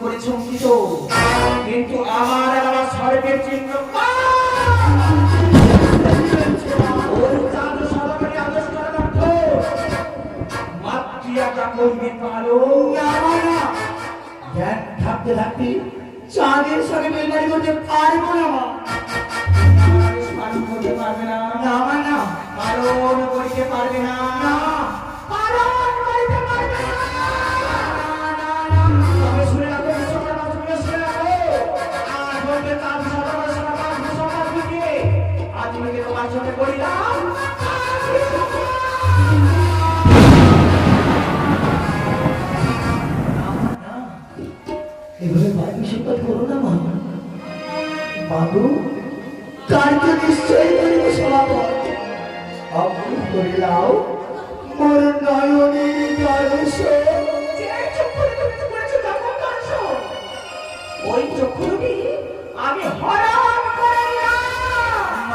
করেছে অঙ্কিত, কিন্তু আমার স্বর্গের চিহ্ন থাকতে থাকতে চাঁদের সঙ্গে মেলবাড়ি করতে পারবো না মা। পালন করতে পারবে না, না পালন করতে পারবে না, পালন করতে পারবে না। তবে শুনে রাখো, শুনে রাখো, আর বলবে তার সমাজ বুঝিয়ে আজ থেকে তোমার সাথে করিলাম। এভাবে পারমিশনটা করো না মা। বাবু কার্য নিশ্চয়ই করিব সমাপন। আপনি করিলাও মোর নয়নের দর্শ। ওই চক্ষু আমি হরণ করিলাম।